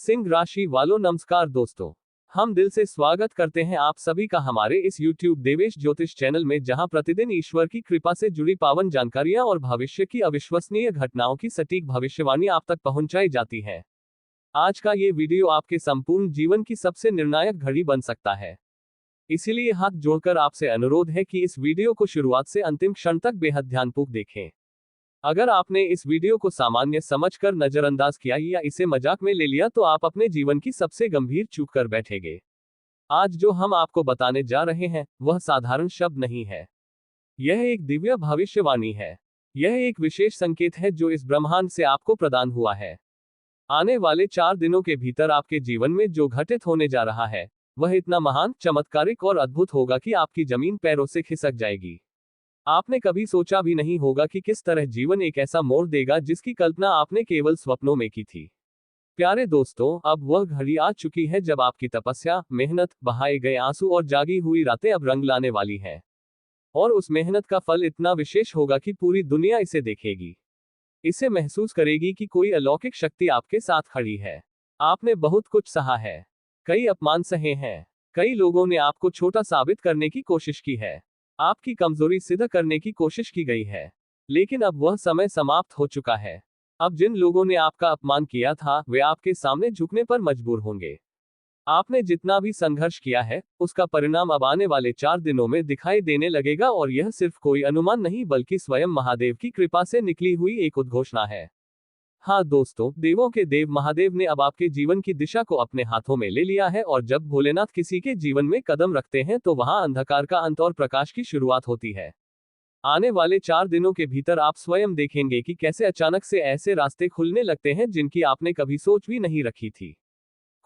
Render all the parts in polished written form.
सिंह राशि वालों नमस्कार दोस्तों, हम दिल से स्वागत करते हैं आप सभी का हमारे इस YouTube देवेश ज्योतिष चैनल में, जहां प्रतिदिन ईश्वर की कृपा से जुड़ी पावन जानकारियां और भविष्य की अविश्वसनीय घटनाओं की सटीक भविष्यवाणी आप तक पहुंचाई जाती है। आज का ये वीडियो आपके संपूर्ण जीवन की सबसे निर्णायक घड़ी बन सकता है, इसीलिए हाथ जोड़कर आपसे अनुरोध है कि इस वीडियो को शुरुआत से अंतिम क्षण तक बेहद ध्यानपूर्वक देखें। अगर आपने इस वीडियो को सामान्य समझकर नजरअंदाज किया या इसे मजाक में ले लिया तो आप अपने जीवन की सबसे गंभीर चूक कर बैठेंगे। आज जो हम आपको बताने जा रहे हैं वह साधारण शब्द नहीं है, यह एक दिव्य भविष्यवाणी है। यह एक विशेष संकेत है जो इस ब्रह्मांड से आपको प्रदान हुआ है। आने वाले 4 दिनों के भीतर आपके जीवन में जो घटित होने जा रहा है वह इतना महान, चमत्कारिक और अद्भुत होगा कि आपकी जमीन पैरों से खिसक जाएगी। आपने कभी सोचा भी नहीं होगा कि किस तरह जीवन एक ऐसा मोड़ देगा जिसकी कल्पना आपने केवल स्वप्नों में की थी। प्यारे दोस्तों, अब वह घड़ी आ चुकी है जब आपकी तपस्या, मेहनत, बहाए गए आंसू और जागी हुई रातें अब रंग लाने वाली हैं। और उस मेहनत का फल इतना विशेष होगा कि पूरी दुनिया इसे देखेगी, इसे महसूस करेगी कि कोई अलौकिक शक्ति आपके साथ खड़ी है। आपने बहुत कुछ सहा है, कई अपमान सहे हैं, कई लोगों ने आपको छोटा साबित करने की कोशिश की है, आपकी कमजोरी सिद्ध करने की कोशिश की गई है, लेकिन अब वह समय समाप्त हो चुका है। अब जिन लोगों ने आपका अपमान किया था वे आपके सामने झुकने पर मजबूर होंगे। आपने जितना भी संघर्ष किया है उसका परिणाम अब आने वाले 4 दिनों में दिखाई देने लगेगा, और यह सिर्फ कोई अनुमान नहीं बल्कि स्वयं महादेव की कृपा से निकली हुई एक उद्घोषणा है। हाँ दोस्तों, देवों के देव महादेव ने अब आपके जीवन की दिशा को अपने हाथों में ले लिया है, और जब भोलेनाथ किसी के जीवन में कदम रखते हैं तो वहां अंधकार का अंत और प्रकाश की शुरुआत होती है। आने वाले 4 दिनों के भीतर आप स्वयं देखेंगे कि कैसे अचानक से ऐसे रास्ते खुलने लगते हैं जिनकी आपने कभी सोच भी नहीं रखी थी।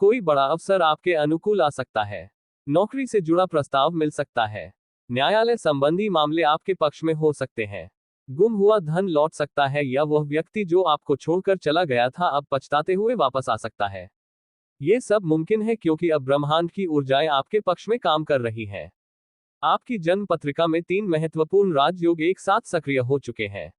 कोई बड़ा अवसर आपके अनुकूल आ सकता है, नौकरी से जुड़ा प्रस्ताव मिल सकता है, न्यायालय संबंधी मामले आपके पक्ष में हो सकते हैं, गुम हुआ धन लौट सकता है, या वह व्यक्ति जो आपको छोड़कर चला गया था अब पछताते हुए वापस आ सकता है। ये सब मुमकिन है क्योंकि अब ब्रह्मांड की ऊर्जाएं आपके पक्ष में काम कर रही हैं। आपकी जन्म पत्रिका में 3 महत्वपूर्ण राजयोग एक साथ सक्रिय हो चुके हैं।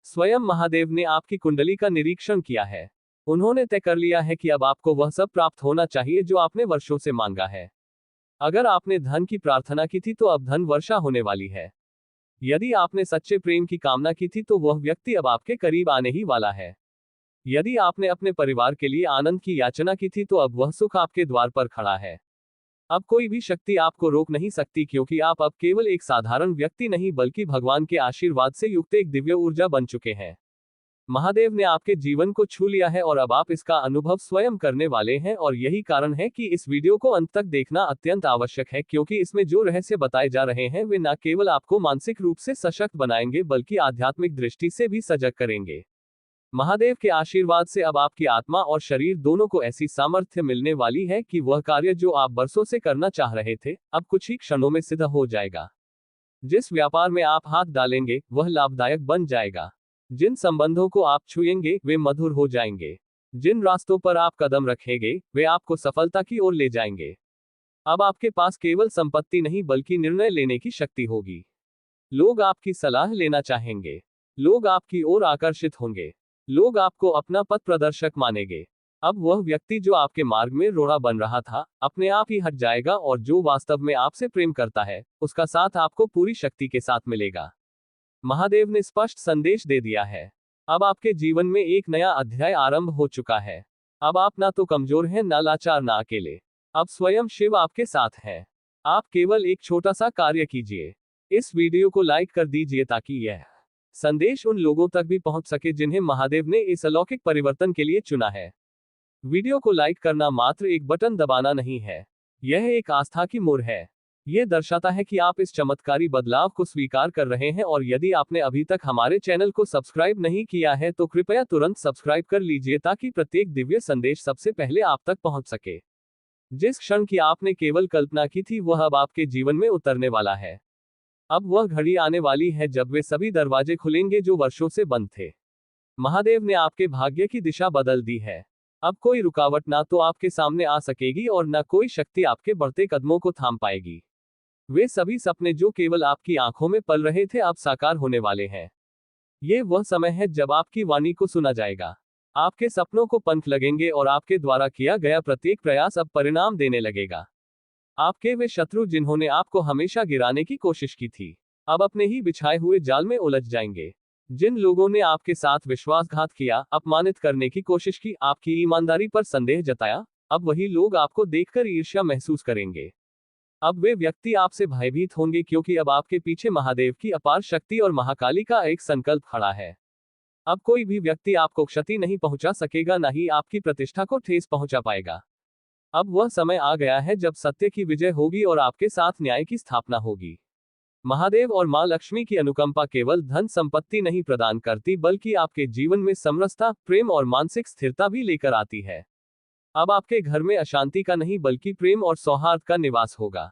स्वयं महादेव ने आपकी कुंडली का निरीक्षण किया है। उन्होंने तय कर लिया है कि अब आपको वह सब प्राप्त होना चाहिए जो आपने वर्षों से मांगा है। अगर आपने धन की प्रार्थना की थी तो अब धन वर्षा होने वाली है। यदि आपने सच्चे प्रेम की कामना की थी तो वह व्यक्ति अब आपके करीब आने ही वाला है। यदि आपने अपने परिवार के लिए आनंद की याचना की थी तो अब वह सुख आपके द्वार पर खड़ा है। अब कोई भी शक्ति आपको रोक नहीं सकती, क्योंकि आप अब केवल एक साधारण व्यक्ति नहीं बल्कि भगवान के आशीर्वाद से युक्त एक दिव्य ऊर्जा बन चुके हैं। महादेव ने आपके जीवन को छू लिया है और अब आप इसका अनुभव स्वयं करने वाले हैं, और यही कारण है कि इस वीडियो को अंत तक देखना अत्यंत आवश्यक है, क्योंकि इसमें जो रहस्य बताए जा रहे हैं वे न केवल आपको मानसिक रूप से सशक्त बनाएंगे बल्कि आध्यात्मिक दृष्टि से भी सजग करेंगे। महादेव के आशीर्वाद से अब आपकी आत्मा और शरीर दोनों को ऐसी सामर्थ्य मिलने वाली है कि वह कार्य जो आप बरसों से करना चाह रहे थे अब कुछ ही क्षणों में सिद्ध हो जाएगा। जिस व्यापार में आप हाथ डालेंगे वह लाभदायक बन जाएगा, जिन संबंधों को आप छुएंगे वे मधुर हो जाएंगे, जिन रास्तों पर आप कदम रखेंगे वे आपको सफलता की ओर ले जाएंगे। अब आपके पास केवल संपत्ति नहीं बल्कि निर्णय लेने की शक्ति होगी। लोग आपकी सलाह लेना चाहेंगे, लोग आपकी ओर आकर्षित होंगे, लोग आपको अपना पथ प्रदर्शक मानेंगे। अब वह व्यक्ति जो आपके मार्ग में रोड़ा बन रहा था अपने आप ही हट जाएगा, और जो वास्तव में आपसे प्रेम करता है उसका साथ आपको पूरी शक्ति के साथ मिलेगा। महादेव ने स्पष्ट संदेश दे दिया है, अब आपके जीवन में एक नया अध्याय आरंभ हो चुका है। अब आप ना तो कमजोर हैं, ना लाचार, ना अकेले। अब स्वयं शिव आपके साथ है। आप केवल एक छोटा सा कार्य कीजिए, इस वीडियो को लाइक कर दीजिए ताकि यह संदेश उन लोगों तक भी पहुंच सके जिन्हें महादेव ने इस अलौकिक परिवर्तन के लिए चुना है। वीडियो को लाइक करना मात्र एक बटन दबाना नहीं है, यह एक आस्था की मोहर है। यह दर्शाता है कि आप इस चमत्कारी बदलाव को स्वीकार कर रहे हैं, और यदि आपने अभी तक हमारे चैनल को सब्सक्राइब नहीं किया है तो कृपया तुरंत सब्सक्राइब कर लीजिए ताकि प्रत्येक दिव्य संदेश सबसे पहले आप तक पहुंच सके। जिस क्षण की आपने केवल कल्पना की थी वह अब आपके जीवन में उतरने वाला है। अब वह घड़ी आने वाली है जब वे सभी दरवाजे खुलेंगे जो वर्षों से बंद थे। महादेव ने आपके भाग्य की दिशा बदल दी है। अब कोई रुकावट ना तो आपके सामने आ सकेगी और न कोई शक्ति आपके बढ़ते कदमों को थाम पाएगी। वे सभी सपने जो केवल आपकी आंखों में पल रहे थे अब साकार होने वाले हैं। ये वह समय है जब आपकी वाणी को सुना जाएगा, आपके सपनों को पंख लगेंगे और आपके द्वारा किया गया प्रत्येक प्रयास अब परिणाम देने लगेगा। आपके वे शत्रु जिन्होंने आपको हमेशा गिराने की कोशिश की थी, अब अपने ही बिछाए हुए जाल में उलझ जाएंगे। जिन लोगों ने आपके साथ विश्वासघात किया, अपमानित करने की कोशिश की, आपकी ईमानदारी पर संदेह जताया, अब वही लोग आपको देखकर ईर्ष्या महसूस करेंगे। अब वे व्यक्ति आपसे भयभीत होंगे क्योंकि अब आपके पीछे महादेव की अपार शक्ति और महाकाली का एक संकल्प खड़ा है। अब कोई भी व्यक्ति आपको क्षति नहीं पहुंचा सकेगा, न ही आपकी प्रतिष्ठा को ठेस पहुंचा पाएगा। अब वह समय आ गया है जब सत्य की विजय होगी और आपके साथ न्याय की स्थापना होगी। महादेव और मां लक्ष्मी की अनुकंपा केवल धन संपत्ति नहीं प्रदान करती, बल्कि आपके जीवन में समरसता, प्रेम और मानसिक स्थिरता भी लेकर आती है। अब आपके घर में अशांति का नहीं बल्कि प्रेम और सौहार्द का निवास होगा।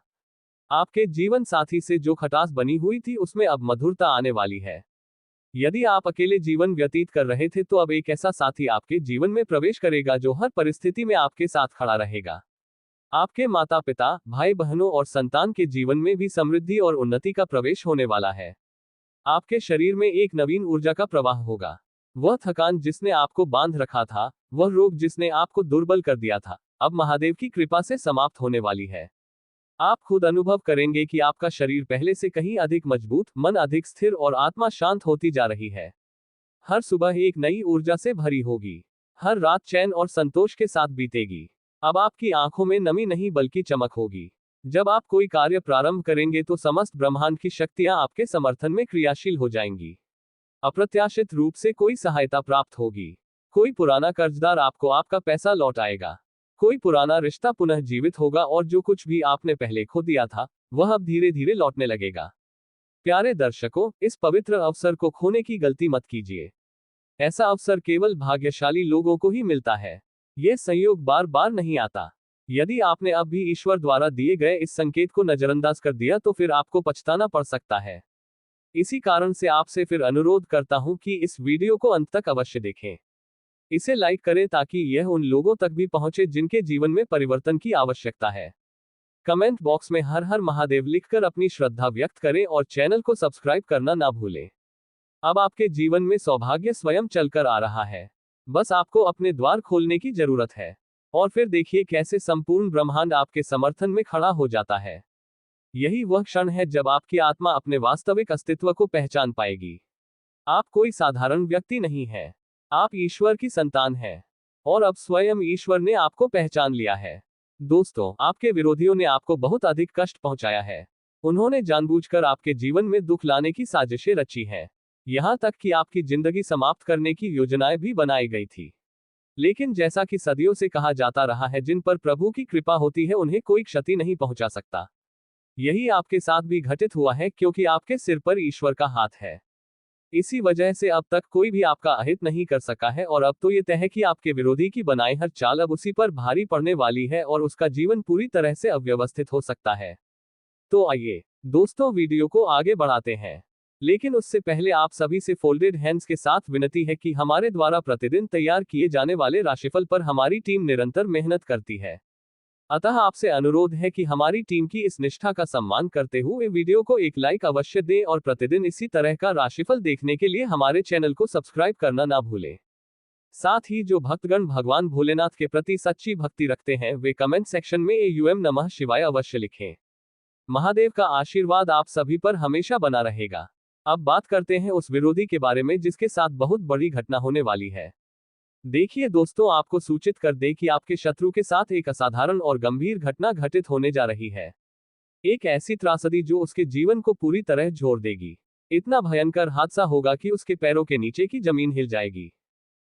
आपके जीवन साथी से जो खटास बनी हुई थी उसमें अब मधुरता आने वाली है। यदि आप अकेले जीवन व्यतीत कर रहे थे तो अब एक ऐसा साथी आपके जीवन में प्रवेश करेगा जो हर परिस्थिति में आपके साथ खड़ा रहेगा। आपके माता पिता, भाई बहनों और संतान के जीवन में भी समृद्धि और उन्नति का प्रवेश होने वाला है। आपके शरीर में एक नवीन ऊर्जा का प्रवाह होगा। वह थकान जिसने आपको बांध रखा था, वह रोग जिसने आपको दुर्बल कर दिया था, अब महादेव की कृपा से समाप्त होने वाली है। आप खुद अनुभव करेंगे कि आपका शरीर पहले से कहीं अधिक मजबूत, मन अधिक स्थिर और आत्मा शांत होती जा रही है। हर सुबह एक नई ऊर्जा से भरी होगी। हर रात चैन और संतोष के साथ बीतेगी। अब आपकी आंखों में नमी नहीं बल्कि चमक होगी। जब आप कोई कार्य प्रारंभ करेंगे तो समस्त ब्रह्मांड की शक्तियां आपके समर्थन में क्रियाशील हो जाएंगी। अप्रत्याशित रूप से कोई सहायता प्राप्त होगी। कोई पुराना कर्जदार आपको आपका पैसा लौट आएगा। कोई पुराना रिश्ता पुनः जीवित होगा और जो कुछ भी आपने पहले खो दिया था, वह अब धीरे धीरे लौटने लगेगा। प्यारे दर्शकों, इस पवित्र अवसर को खोने की गलती मत कीजिए। ऐसा अवसर केवल भाग्यशाली लोगों को ही मिलता है। यह संयोग बार बार नहीं आता। यदि आपने अब भी ईश्वर द्वारा दिए गए इस संकेत को नजरअंदाज कर दिया तो फिर आपको पछताना पड़ सकता है। इसी कारण से आपसे फिर अनुरोध करता हूं कि इस वीडियो को अंत तक अवश्य देखें। इसे लाइक करें ताकि यह उन लोगों तक भी पहुंचे जिनके जीवन में परिवर्तन की आवश्यकता है। कमेंट बॉक्स में हर हर महादेव लिखकर अपनी श्रद्धा व्यक्त करें और चैनल को सब्सक्राइब करना ना भूलें। अब आपके जीवन में सौभाग्य स्वयं चलकर आ रहा है। बस आपको अपने द्वार खोलने की जरूरत है। और फिर देखिए कैसे संपूर्ण ब्रह्मांड आपके समर्थन में खड़ा हो जाता है। यही वह क्षण है जब आपकी आत्मा अपने वास्तविक अस्तित्व को पहचान पाएगी। आप कोई साधारण व्यक्ति नहीं है। आप ईश्वर की संतान हैं। और अब स्वयं ईश्वर ने आपको पहचान लिया है। दोस्तों, आपके विरोधियों ने आपको बहुत अधिक कष्ट पहुंचाया है। उन्होंने जानबूझकर आपके जीवन में दुख लाने की साजिशें रची हैं। यहां तक कि आपकी जिंदगी समाप्त करने की योजनाएं भी बनाई गई थी। लेकिन जैसा कि सदियों से कहा जाता रहा है, जिन पर प्रभु की कृपा होती है उन्हें कोई क्षति नहीं पहुंचा सकता। यही आपके साथ भी घटित हुआ है क्योंकि आपके सिर पर ईश्वर का हाथ है। इसी वजह से अब तक कोई भी आपका अहित नहीं कर सका है और अब तो ये तय है कि आपके विरोधी की बनाई हर चाल अब उसी पर भारी पड़ने वाली है और उसका जीवन पूरी तरह से अव्यवस्थित हो सकता है। तो आइए दोस्तों, वीडियो को आगे बढ़ाते हैं। लेकिन उससे पहले आप सभी से फोल्डेड हैंड्स के साथ विनती है कि हमारे द्वारा प्रतिदिन तैयार किए जाने वाले राशिफल पर हमारी टीम निरंतर मेहनत करती है। अतः आपसे अनुरोध है कि हमारी टीम की इस निष्ठा का सम्मान करते हुए वीडियो को एक लाइक अवश्य दें और प्रतिदिन इसी तरह का राशिफल देखने के लिए हमारे चैनल को सब्सक्राइब करना ना भूलें। साथ ही जो भक्तगण भगवान भोलेनाथ के प्रति सच्ची भक्ति रखते हैं वे कमेंट सेक्शन में एयूएम नमः शिवाय अवश्य लिखें। महादेव का आशीर्वाद आप सभी पर हमेशा बना रहेगा। अब बात करते हैं उस विरोधी के बारे में जिसके साथ बहुत बड़ी घटना होने वाली है। देखिए दोस्तों, आपको सूचित कर दे कि आपके शत्रु के साथ एक असाधारण और गंभीर घटना घटित होने जा रही है। एक ऐसी त्रासदी जो उसके जीवन को पूरी तरह झोर देगी। इतना भयंकर हादसा होगा कि उसके पैरों के नीचे की जमीन हिल जाएगी।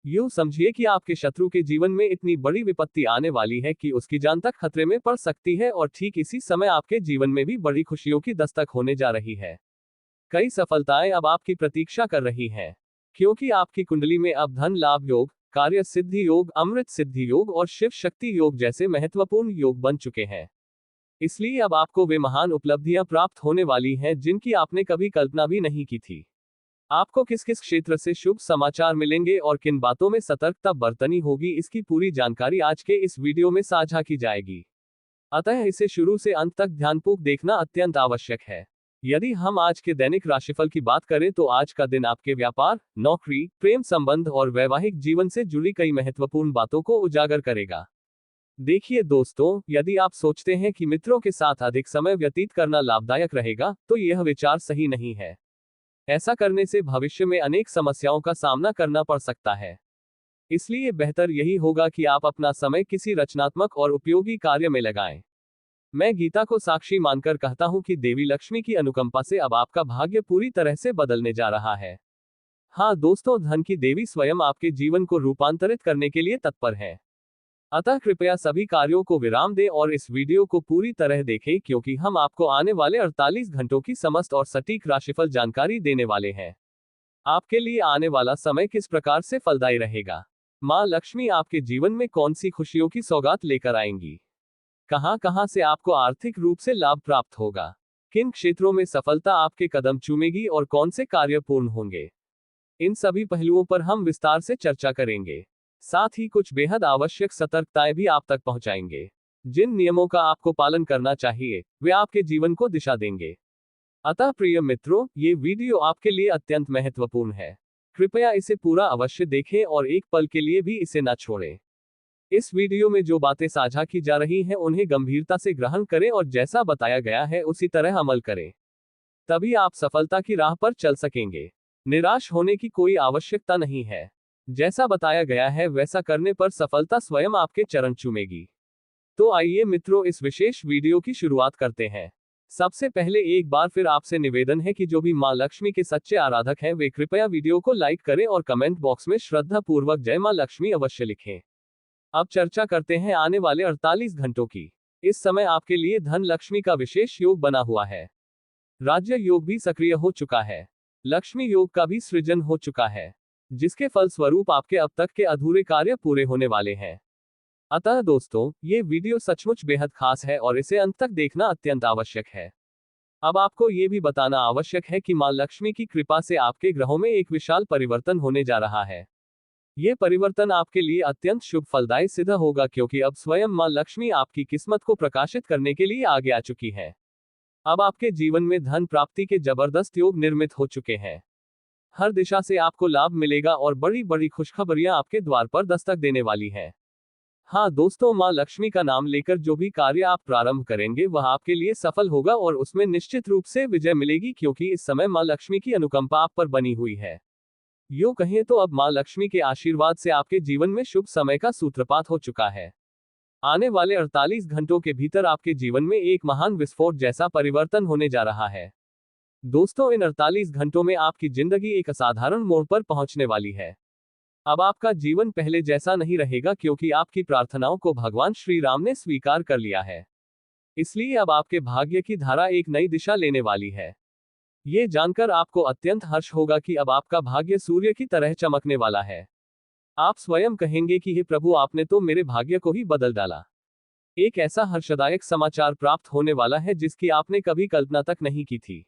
यूं समझिए कि आपके शत्रु के जीवन में इतनी बड़ी विपत्ति आने वाली है कि उसकी जान तक खतरे में पड़ सकती है और ठीक इसी समय आपके जीवन में भी बड़ी खुशियों की दस्तक होने जा रही है। कई सफलताएं अब आपकी प्रतीक्षा कर रही हैं, क्योंकि आपकी कुंडली में अब धन लाभ योग, कार्य सिद्धि योग, अमृत सिद्धि योग और शिव शक्ति योग जैसे महत्वपूर्ण योग बन चुके हैं। इसलिए अब आपको वे महान उपलब्धियां प्राप्त होने वाली हैं जिनकी आपने कभी कल्पना भी नहीं की थी। आपको किस किस क्षेत्र से शुभ समाचार मिलेंगे और किन बातों में सतर्कता बरतनी होगी, इसकी पूरी जानकारी आज के इस वीडियो में साझा की जाएगी। अतः इसे शुरू से अंत तक ध्यानपूर्वक देखना अत्यंत आवश्यक है। यदि हम आज के दैनिक राशिफल की बात करें तो आज का दिन आपके व्यापार, नौकरी, प्रेम संबंध और वैवाहिक जीवन से जुड़ी कई महत्वपूर्ण बातों को उजागर करेगा। देखिए दोस्तों, यदि आप सोचते हैं कि मित्रों के साथ अधिक समय व्यतीत करना लाभदायक रहेगा, तो यह विचार सही नहीं है। ऐसा करने से भविष्य में अनेक समस्याओं का सामना करना पड़ सकता है। इसलिए बेहतर यही होगा कि आप अपना समय किसी रचनात्मक और उपयोगी कार्य में लगाएं। मैं गीता को साक्षी मानकर कहता हूं कि देवी लक्ष्मी की अनुकंपा से अब आपका भाग्य पूरी तरह से बदलने जा रहा है। हाँ दोस्तों, धन की देवी स्वयं आपके जीवन को रूपांतरित करने के लिए तत्पर है। अतः कृपया सभी कार्यों को विराम दें और इस वीडियो को पूरी तरह देखें, क्योंकि हम आपको आने वाले 48 घंटों की समस्त और सटीक राशिफल जानकारी देने वाले हैं। आपके लिए आने वाला समय किस प्रकार से फलदायी रहेगा? माँ लक्ष्मी आपके जीवन में कौन सी खुशियों की सौगात लेकर आएंगी? कहां कहां से आपको आर्थिक रूप से लाभ प्राप्त होगा? किन क्षेत्रों में सफलता आपके कदम चूमेगी और कौन से कार्य पूर्ण होंगे? इन सभी पहलुओं पर हम विस्तार से चर्चा करेंगे। साथ ही कुछ बेहद आवश्यक सतर्कताएं भी आप तक पहुंचाएंगे। जिन नियमों का आपको पालन करना चाहिए, वे आपके जीवन को दिशा देंगे। अतः प्रिय मित्रों, ये वीडियो आपके लिए अत्यंत महत्वपूर्ण है। कृपया इसे पूरा अवश्य देखें और एक पल के लिए भी इसे न छोड़ें। इस वीडियो में जो बातें साझा की जा रही हैं, उन्हें गंभीरता से ग्रहण करें और जैसा बताया गया है उसी तरह अमल करें। तभी आप सफलता की राह पर चल सकेंगे। निराश होने की कोई आवश्यकता नहीं है। जैसा बताया गया है वैसा करने पर सफलता स्वयं आपके चरण चूमेगी। तो आइए मित्रों, इस विशेष वीडियो की शुरुआत करते हैं। सबसे पहले एक बार फिर आपसे निवेदन है कि जो भी मां लक्ष्मी के सच्चे आराधक हैं, वे कृपया वीडियो को लाइक करें और कमेंट बॉक्स में श्रद्धा पूर्वक जय मां लक्ष्मी अवश्य लिखें। अब चर्चा करते हैं आने वाले 48 घंटों की। इस समय आपके लिए धन लक्ष्मी का विशेष योग बना हुआ है। राज्य योग भी सक्रिय हो चुका है। लक्ष्मी योग का भी सृजन हो चुका है, जिसके फलस्वरूप आपके अब तक के अधूरे कार्य पूरे होने वाले हैं। अतः दोस्तों, ये वीडियो सचमुच बेहद खास है और इसे अंत तक देखना अत्यंत आवश्यक है। अब आपको ये भी बताना आवश्यक है कि मां लक्ष्मी की कृपा से आपके ग्रहों में एक विशाल परिवर्तन होने जा रहा है। ये परिवर्तन आपके लिए अत्यंत शुभ फलदायी सिद्ध होगा, क्योंकि अब स्वयं मां लक्ष्मी आपकी किस्मत को प्रकाशित करने के लिए आगे आ चुकी है। अब आपके जीवन में धन प्राप्ति के जबरदस्त योग निर्मित हो चुके हैं। हर दिशा से आपको लाभ मिलेगा और बड़ी बड़ी खुशखबरियां आपके द्वार पर दस्तक देने वाली हैं। हाँ दोस्तों, मां लक्ष्मी का नाम लेकर जो भी कार्य आप प्रारंभ करेंगे वह आपके लिए सफल होगा और उसमें निश्चित रूप से विजय मिलेगी, क्योंकि इस समय मां लक्ष्मी की अनुकंपा आप पर बनी हुई है। यूं कहें तो अब मां लक्ष्मी के आशीर्वाद से आपके जीवन में शुभ समय का सूत्रपात हो चुका है। आने वाले 48 घंटों के भीतर आपके जीवन में एक महान विस्फोट जैसा परिवर्तन होने जा रहा है। दोस्तों, इन 48 घंटों में आपकी जिंदगी एक असाधारण मोड़ पर पहुंचने वाली है। अब आपका जीवन पहले जैसा नहीं रहेगा, क्योंकि आपकी प्रार्थनाओं को भगवान श्री राम ने स्वीकार कर लिया है। इसलिए अब आपके भाग्य की धारा एक नई दिशा लेने वाली है। ये जानकर आपको अत्यंत हर्ष होगा कि अब आपका भाग्य सूर्य की तरह चमकने वाला है। आप स्वयं कहेंगे कि हे प्रभु, आपने तो मेरे भाग्य को ही बदल डाला। एक ऐसा हर्षदायक समाचार प्राप्त होने वाला है जिसकी आपने कभी कल्पना तक नहीं की थी।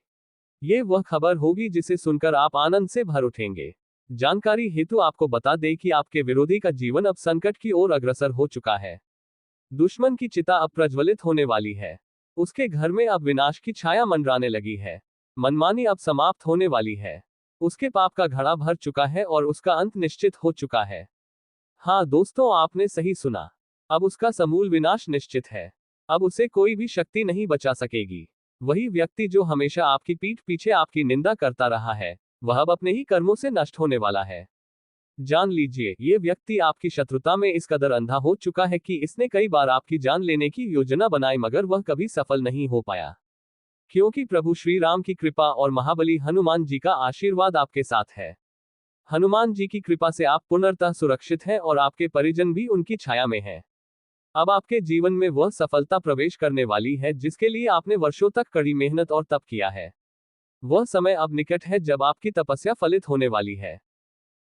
ये वह खबर होगी जिसे सुनकर आप आनंद से भर उठेंगे। जानकारी हेतु आपको बता दें कि आपके विरोधी का जीवन अब संकट की ओर अग्रसर हो चुका है। दुश्मन की चिता अब प्रज्वलित होने वाली है। उसके घर में अब विनाश की छाया मंडराने लगी है। मनमानी अब समाप्त होने वाली है। उसके पाप का घड़ा भर चुका है और उसका अंत निश्चित हो चुका है। हाँ दोस्तों, आपने सही सुना। अब उसका समूल विनाश निश्चित है। अब उसे कोई भी शक्ति नहीं बचा सकेगी। वही व्यक्ति जो हमेशा आपकी पीठ पीछे आपकी निंदा करता रहा है, वह अब अपने ही कर्मों से नष्ट होने वाला है। जान लीजिए, ये व्यक्ति आपकी शत्रुता में इस कदर अंधा हो चुका है कि इसने कई बार आपकी जान लेने की योजना बनाई, मगर वह कभी सफल नहीं हो पाया। क्योंकि प्रभु श्री राम की कृपा और महाबली हनुमान जी का आशीर्वाद आपके साथ है। हनुमान जी की कृपा से आप पूर्णतः सुरक्षित हैं और आपके परिजन भी उनकी छाया में हैं। अब आपके जीवन में वह सफलता प्रवेश करने वाली है जिसके लिए आपने वर्षों तक कड़ी मेहनत और तप किया है। वह समय अब निकट है जब आपकी तपस्या फलित होने वाली है।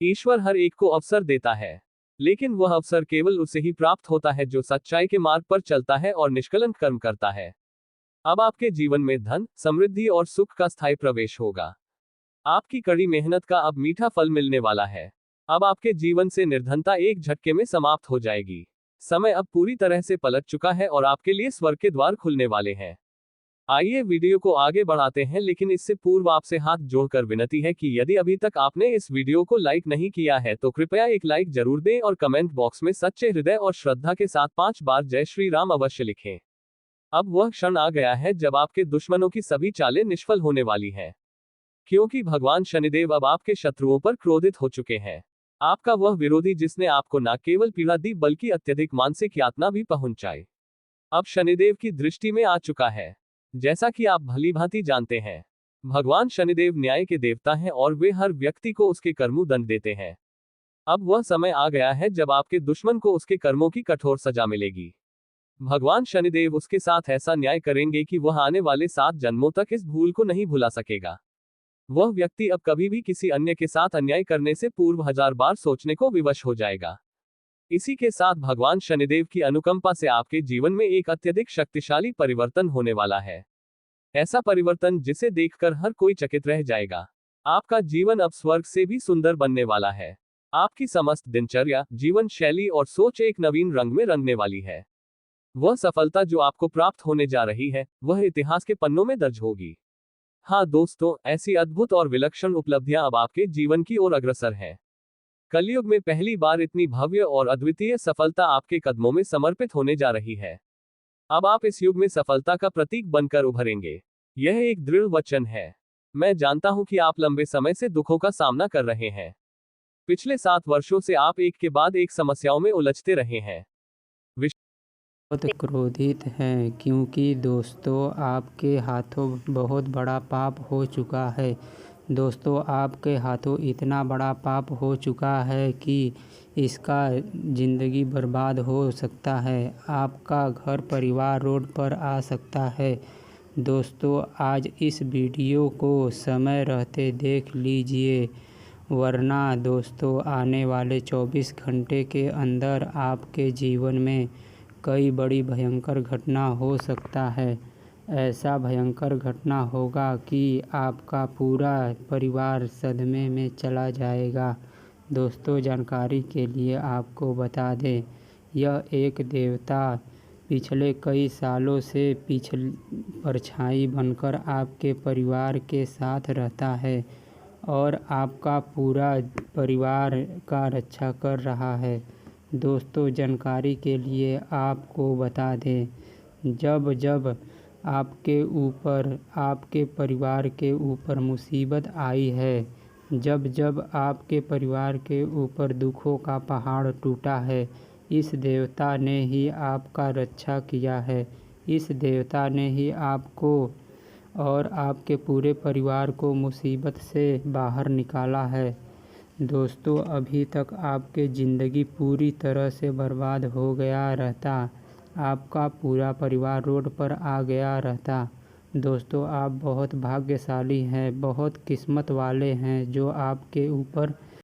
ईश्वर हर एक को अवसर देता है, लेकिन वह अवसर केवल उसे ही प्राप्त होता है जो सच्चाई के मार्ग पर चलता है और निष्कलंक कर्म करता है। अब आपके जीवन में धन, समृद्धि और सुख का स्थायी प्रवेश होगा। आपकी कड़ी मेहनत का अब मीठा फल मिलने वाला है। अब आपके जीवन से निर्धनता एक झटके में समाप्त हो जाएगी। समय अब पूरी तरह से पलट चुका है और आपके लिए स्वर्ग के द्वार खुलने वाले हैं। आइए वीडियो को आगे बढ़ाते हैं, लेकिन इससे पूर्व आपसे हाथ जोड़कर विनती है कि यदि अभी तक आपने इस वीडियो को लाइक नहीं किया है तो कृपया एक लाइक जरूर दें और कमेंट बॉक्स में सच्चे हृदय और श्रद्धा के साथ 5 बार जय श्री राम अवश्य लिखें। अब वह क्षण आ गया है जब आपके दुश्मनों की सभी चालें निष्फल होने वाली हैं, क्योंकि भगवान शनिदेव अब आपके शत्रुओं पर क्रोधित हो चुके हैं। आपका वह विरोधी जिसने आपको न केवल पीड़ा दी बल्कि अत्यधिक मानसिक यातना भी पहुंचाई, अब शनिदेव की दृष्टि में आ चुका है। जैसा कि आप भलीभांति जानते हैं, भगवान शनिदेव न्याय के देवता हैं और वे हर व्यक्ति को उसके कर्मों दंड देते हैं। अब वह समय आ गया है जब आपके दुश्मन को उसके कर्मों की कठोर सजा मिलेगी। भगवान शनिदेव उसके साथ ऐसा न्याय करेंगे कि वह आने वाले 7 जन्मों तक इस भूल को नहीं भुला सकेगा। वह व्यक्ति अब कभी भी किसी अन्य के साथ अन्याय करने से पूर्व 1000 बार सोचने को विवश हो जाएगा। इसी के साथ भगवान शनिदेव की अनुकंपा से आपके जीवन में एक अत्यधिक शक्तिशाली परिवर्तन होने वाला है। ऐसा परिवर्तन जिसे देखकर हर कोई चकित रह जाएगा। आपका जीवन अब स्वर्ग से भी सुंदर बनने वाला है। आपकी समस्त दिनचर्या, जीवन शैली और सोच एक नवीन रंग में रंगने वाली है। वह सफलता जो आपको प्राप्त होने जा रही है, वह इतिहास के पन्नों में दर्ज होगी। हाँ दोस्तों, ऐसी अद्भुत और विलक्षण उपलब्धियां अब आपके जीवन की ओर अग्रसर हैं। कलयुग में पहली बार इतनी भव्य और अद्वितीय सफलता आपके कदमों में समर्पित होने जा रही है। अब आप इस युग में सफलता का प्रतीक बनकर उभरेंगे। यह एक दृढ़ वचन है। मैं जानता हूं कि आप लंबे समय से दुखों का सामना कर रहे हैं। पिछले 7 वर्षों से आप एक के बाद एक समस्याओं में उलझते रहे हैं। बहुत क्रोधित हैं क्योंकि दोस्तों आपके हाथों बहुत बड़ा पाप हो चुका है। दोस्तों आपके हाथों इतना बड़ा पाप हो चुका है कि इसका ज़िंदगी बर्बाद हो सकता है। आपका घर परिवार रोड पर आ सकता है। दोस्तों आज इस वीडियो को समय रहते देख लीजिए, वरना दोस्तों आने वाले 24 घंटे के अंदर आपके जीवन में कई बड़ी भयंकर घटना हो सकता है। ऐसा भयंकर घटना होगा कि आपका पूरा परिवार सदमे में चला जाएगा। दोस्तों जानकारी के लिए आपको बता दें, यह एक देवता पिछले कई सालों से परछाई बनकर आपके परिवार के साथ रहता है और आपका पूरा परिवार का रक्षा कर रहा है। दोस्तों जानकारी के लिए आपको बता दें, जब जब आपके ऊपर, आपके परिवार के ऊपर मुसीबत आई है, जब जब आपके परिवार के ऊपर दुखों का पहाड़ टूटा है, इस देवता ने ही आपका रक्षा किया है। इस देवता ने ही आपको और आपके पूरे परिवार को मुसीबत से बाहर निकाला है। दोस्तों अभी तक आपकी ज़िंदगी पूरी तरह से बर्बाद हो गया रहता, आपका पूरा परिवार रोड पर आ गया रहता। दोस्तों आप बहुत भाग्यशाली हैं, बहुत किस्मत वाले हैं जो आपके ऊपर